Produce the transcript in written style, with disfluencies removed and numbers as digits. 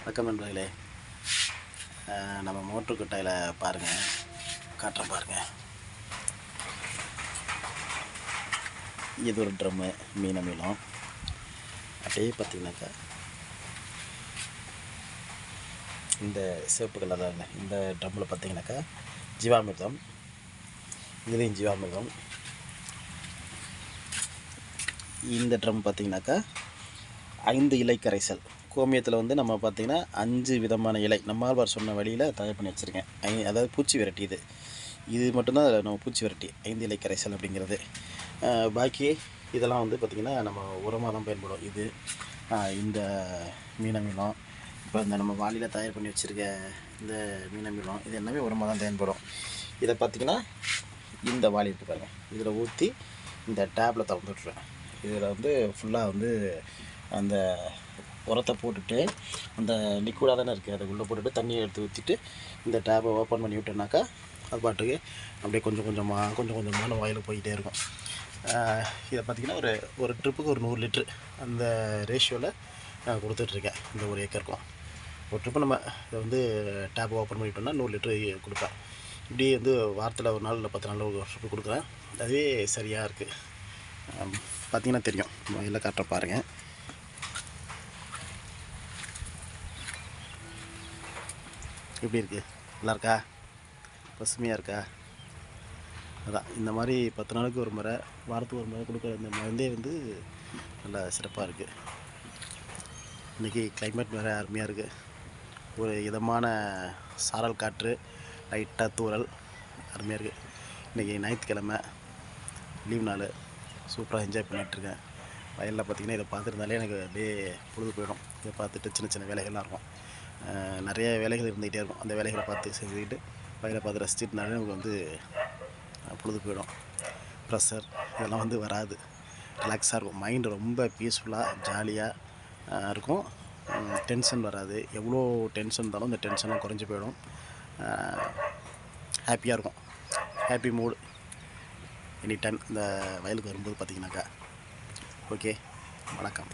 வணக்கம் நண்பர்களே. நம்ம மோட்ரு குட்டையில் பாருங்கள், காட்டுறேன் பாருங்கள். இது ஒரு ட்ரம்மு மீனம். அப்படியே பார்த்தீங்கன்னாக்கா இந்த சிவப்பு கலர் இந்த ட்ரம்மில் பார்த்தீங்கன்னாக்கா ஜீவாமிர்தம், இதுலேயும் ஜீவாமிர்தம். இந்த ட்ரம் பார்த்தீங்கன்னாக்கா 5 இலை கரைசல். கோமியத்தில் வந்து நம்ம பார்த்திங்கன்னா 5 விதமான இலை நம்மாழ்வார் சொன்ன வழியில் தயார் பண்ணி வச்சுருக்கேன். அதாவது பூச்சி விரட்டி இது மட்டும்தான் நம்ம பூச்சி விரட்டி 5 இலை கரைசல் அப்படிங்கிறது. பாக்கி இதெல்லாம் வந்து பார்த்திங்கன்னா நம்ம உரமாக தான் பயன்படும். இது இந்த மீனம் இப்போ இந்த நம்ம வாளியில் தயார் பண்ணி வச்சுருக்க இந்த மீனம் இது எல்லாமே உரமாக தான் பயன்படும். இதை பார்த்திங்கன்னா இந்த வாளி இருக்குது பாருங்கள், இதில் ஊற்றி இந்த டேப்பில் திறந்து விட்ருவேன். இதில் வந்து ஃபுல்லாக வந்து அந்த உரத்தை போட்டுட்டு அந்த லிக்விடாக தானே இருக்குது, அதை உள்ளே போட்டுட்டு தண்ணியை எடுத்து ஊற்றிட்டு இந்த டேப்பை ஓப்பன் பண்ணி விட்டோம்னாக்கா அது பாட்டுக்கு அப்படியே கொஞ்சம் கொஞ்சமாக வாயில் போய்கிட்டே இருக்கும். இதை பார்த்திங்கன்னா ஒரு ட்ரிப்புக்கு ஒரு 100 லிட்ரு அந்த ரேஷியோவில் நான் கொடுத்துட்ருக்கேன். இந்த ஒரு ஏக்கருக்கும் ஒரு ட்ரிப்பு நம்ம இதை வந்து டேப்பை ஓப்பன் பண்ணிவிட்டோம்னா 100 லிட்ரு கொடுப்பேன். இப்படி வந்து வாரத்தில் ஒரு நாள் இல்லை 10 நாள் ஒரு ட்ரிப்பு கொடுக்குறேன். அதுவே சரியாக இருக்குது. பார்த்திங்கன்னா தெரியும், எல்லாம் காட்டுற பாருங்கள். எப்படி இருக்குது? நல்லா இருக்கா? பசுமையாக இருக்கா? அதான் இந்த மாதிரி 10 நாளுக்கு ஒரு முறை, வாரத்துக்கு ஒரு முறை கொடுக்குற இந்த மருந்தே வந்து நல்லா சிறப்பாக இருக்குது. இன்றைக்கி கிளைமேட் வேறு அருமையாக இருக்குது. ஒரு இதமான சாரல் காற்று, லைட்டாக தூறல், அருமையாக இருக்குது. இன்றைக்கி ஞாயிற்றுக்கிழமை லீவ் நாள், சூப்பராக என்ஜாய் பண்ணிகிட்ருக்கேன். வயலில் பார்த்திங்கன்னா இதை பார்த்துருந்தாலே எனக்கு அப்படியே பொழுது போயிடும். இதை பார்த்துட்டு சின்ன வேலைகள்லாம் இருக்கும், நிறைய வேலைகள் இருந்துகிட்டே இருக்கும். அந்த வேலைகளை பார்த்து செஞ்சுக்கிட்டு வயலை பார்த்து ரசிச்சுட்டுனாலே நமக்கு வந்து பொழுது போயிடும். ப்ரெஷர் இதெல்லாம் வந்து வராது, ரிலாக்ஸாக இருக்கும். மைண்டு ரொம்ப பீஸ்ஃபுல்லாக ஜாலியாக இருக்கும். டென்ஷன் வராது. எவ்வளோ டென்ஷன் இருந்தாலும் இந்த டென்ஷன்லாம் குறைஞ்சி போயிடும். ஹாப்பியாக இருக்கும். ஹாப்பி மூடு எனி டைம் இந்த வயலுக்கு வரும்போது பார்த்திங்கனாக்கா. ஓகே, வணக்கம்.